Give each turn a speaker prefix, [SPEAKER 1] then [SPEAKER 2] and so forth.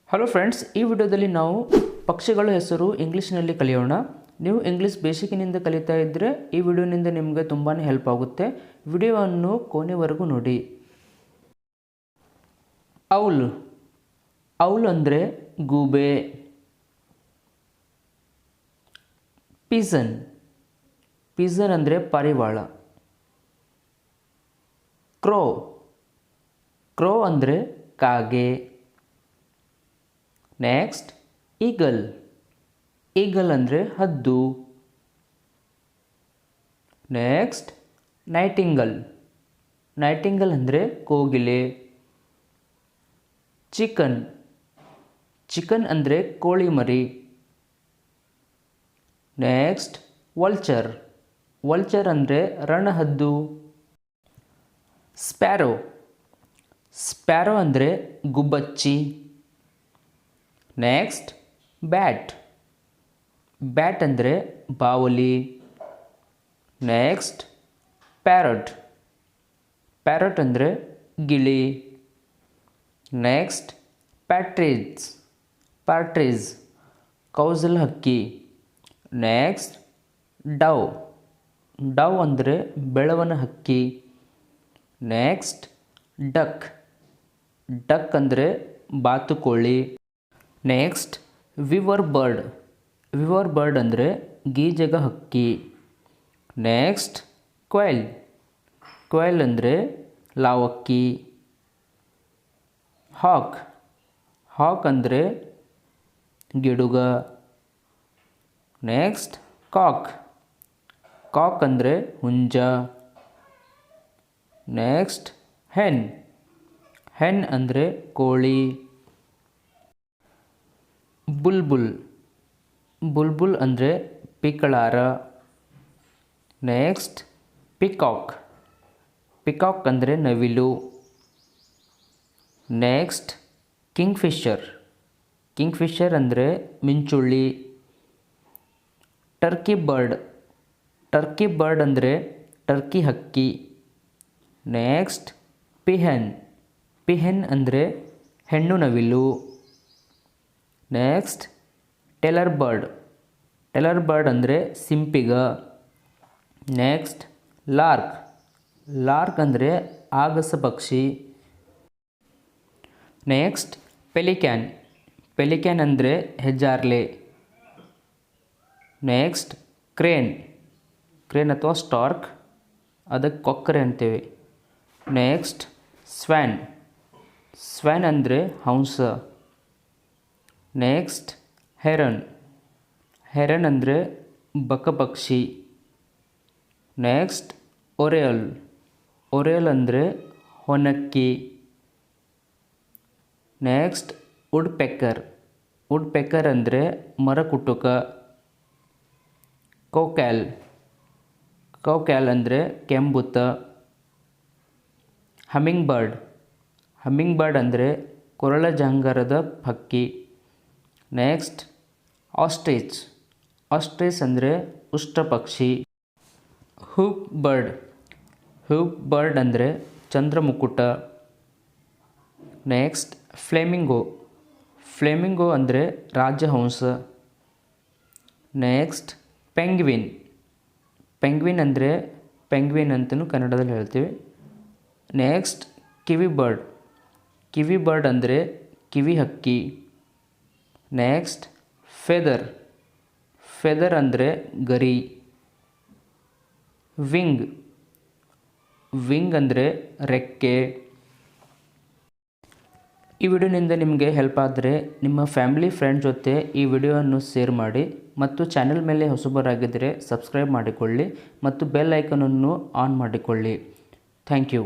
[SPEAKER 1] Hello friends, ಈ ವಿಡಿಯೋದಲ್ಲಿ ನಾವು ಪಕ್ಷಿಗಳ ಹೆಸರು ಇಂಗ್ಲೀಷ್ನಲ್ಲಿ ಕಲಿಯೋಣ. ನೀವು ಇಂಗ್ಲೀಷ್ ಬೇಸಿಕ್ನಿಂದ ಕಲಿತಾ ಇದ್ದರೆ ಈ ವಿಡಿಯೋನಿಂದ ನಿಮಗೆ ತುಂಬಾ ಹೆಲ್ಪ್ ಆಗುತ್ತೆ. ವಿಡಿಯೋವನ್ನು ಕೊನೆವರೆಗೂ ನೋಡಿ. ಔಲ್. ಔಲ್ ಅಂದರೆ ಗೂಬೆ. ಪಿಜನ್. ಪಿಜನ್ ಅಂದರೆ ಪಾರಿವಾಳ. ಕ್ರೋ. ಕ್ರೋ ಅಂದರೆ ಕಾಗೆ. Next eagle. ಈಗಲ್ ಅಂದರೆ ಹದ್ದು. Next nightingale. ನೈಟಿಂಗಲ್ ಅಂದರೆ ಕೋಗಿಲೆ. ಚಿಕನ್. ಚಿಕನ್ ಅಂದರೆ ಕೋಳಿ ಮರಿ. Next vulture. ವಲ್ಚರ್ ಅಂದರೆ ರಣಹದ್ದು. ಸ್ಪ್ಯಾರೋ. ಸ್ಪ್ಯಾರೋ ಅಂದರೆ ಗುಬ್ಬಚ್ಚಿ. Next bat. ಬ್ಯಾಟ್ ಅಂದರೆ ಬಾವಲಿ. Next parrot. ಪ್ಯಾರಟ್ ಅಂದರೆ ಗಿಳಿ. ನೆಕ್ಸ್ಟ್ ಪ್ಯಾಟ್ರಿಜ್. ಪ್ಯಾಟ್ರಿಜ್ ಕೌಜಲ್ ಹಕ್ಕಿ. ನೆಕ್ಸ್ಟ್ ಡವ್. ಡವ್ ಅಂದರೆ ಬೆಳವನ ಹಕ್ಕಿ. Next duck. ಡಕ್ ಅಂದರೆ ಬಾತುಕೋಳಿ. Next ವಿವರ್ bird. ವಿವರ್ ಬರ್ಡ್ ಅಂದರೆ ಗೀಜಗ ಹಕ್ಕಿ. ನೆಕ್ಸ್ಟ್ ಕ್ವೈಲ್. ಕ್ವೈಲ್ ಅಂದರೆ ಲಾವಕ್ಕಿ. ಹಾಕ್. ಹಾಕ್ ಅಂದರೆ ಗಿಡುಗ. Next cock. ಕಾಕ್ ಅಂದರೆ ಹುಂಜ. ನೆಕ್ಸ್ಟ್ ಹೆನ್. ಹೆನ್ ಅಂದರೆ ಕೋಳಿ. ಬುಲ್ಬುಲ್. ಬುಲ್ಬುಲ್ ಅಂದರೆ ಪಿಕಳಾರ. Next peacock. ಪಿಕಾಕ್ ಅಂದರೆ ನವಿಲು. Next kingfisher. ಕಿಂಗ್ಫಿಷರ್ ಅಂದರೆ ಮಿಂಚುಳ್ಳಿ. Turkey bird. ಟರ್ಕಿ ಬರ್ಡ್ ಅಂದರೆ ಟರ್ಕಿ ಹಕ್ಕಿ. Next peahen. ಪಿಹೆನ್ ಅಂದರೆ ಹೆಣ್ಣು ನವಿಲು. Next tailor bird. Tailor bird ಅಂದರೆ ಸಿಂಪಿಗ. Next lark. ಲಾರ್ಕ್ ಅಂದರೆ ಆಗಸ ಪಕ್ಷಿ. Next pelican. ಪೆಲಿಕ್ಯಾನ್ ಅಂದರೆ ಹೆಜ್ಜಾರ್ಲೆ. Next crane. ಕ್ರೇನ್ ಅಥವಾ ಸ್ಟಾರ್ಕ್, ಅದಕ್ಕೆ ಕೊಕ್ಕರೆ ಅಂತೇವೆ. Next swan. ಸ್ವ್ಯಾನ್ ಅಂದರೆ ಹಂಸ. ನೆಕ್ಸ್ಟ್ ಹೆರನ್. ಹೆರನ್ ಅಂದರೆ ಬಕಪಕ್ಷಿ. Next oriole. ಒರೆಯಲ್ ಅಂದರೆ ಹೊನಕ್ಕಿ. Next woodpecker. Woodpecker ಅಂದರೆ ಮರಕುಟುಕ. ಕೌಕ್ಯಾಲ್. ಕೌಕ್ಯಾಲ್ ಅಂದರೆ ಕೆಂಬುತ. Hummingbird. ಹಮ್ಮಿಂಗ್ ಬರ್ಡ್ ಅಂದರೆ ಕೊರಳ ಜಂಗರದ ಹಕ್ಕಿ. Next ostrich. ಆಸ್ಟ್ರಿಚ್ ಅಂದರೆ ಉಷ್ಟ್ರಪಕ್ಷಿ. Hoop bird. ಹೂಪ್ ಬರ್ಡ್ ಅಂದರೆ ಚಂದ್ರಮುಕುಟ. Next flamingo. ಫ್ಲೇಮಿಂಗೋ ಅಂದರೆ ರಾಜಹಂಸ. Next penguin. ಪೆಂಗ್ವಿನ್ ಅಂದರೆ ಪೆಂಗ್ವಿನ್ ಅಂತಲೂ ಕನ್ನಡದಲ್ಲಿ ಹೇಳ್ತೀವಿ. Next kiwi bird. Kiwi bird ಅಂದರೆ ಕಿವಿ ಹಕ್ಕಿ. Next feather. ಫೆದರ್ ಅಂದರೆ ಗರಿ. ವಿಂಗ್. ವಿಂಗ್ ಅಂದರೆ ರೆಕ್ಕೆ. ಈ ವಿಡಿಯೋನಿಂದ ನಿಮಗೆ ಹೆಲ್ಪ್ ಆದರೆ ನಿಮ್ಮ ಫ್ಯಾಮಿಲಿ ಫ್ರೆಂಡ್ ಜೊತೆ ಈ ವಿಡಿಯೋವನ್ನು ಶೇರ್ ಮಾಡಿ ಮತ್ತು ಚಾನೆಲ್ ಮೇಲೆ ಹೊಸಬರಾಗಿದ್ದರೆ ಸಬ್ಸ್ಕ್ರೈಬ್ ಮಾಡಿಕೊಳ್ಳಿ ಮತ್ತು ಬೆಲ್ ಐಕನನ್ನು ಆನ್ ಮಾಡಿಕೊಳ್ಳಿ. Thank you.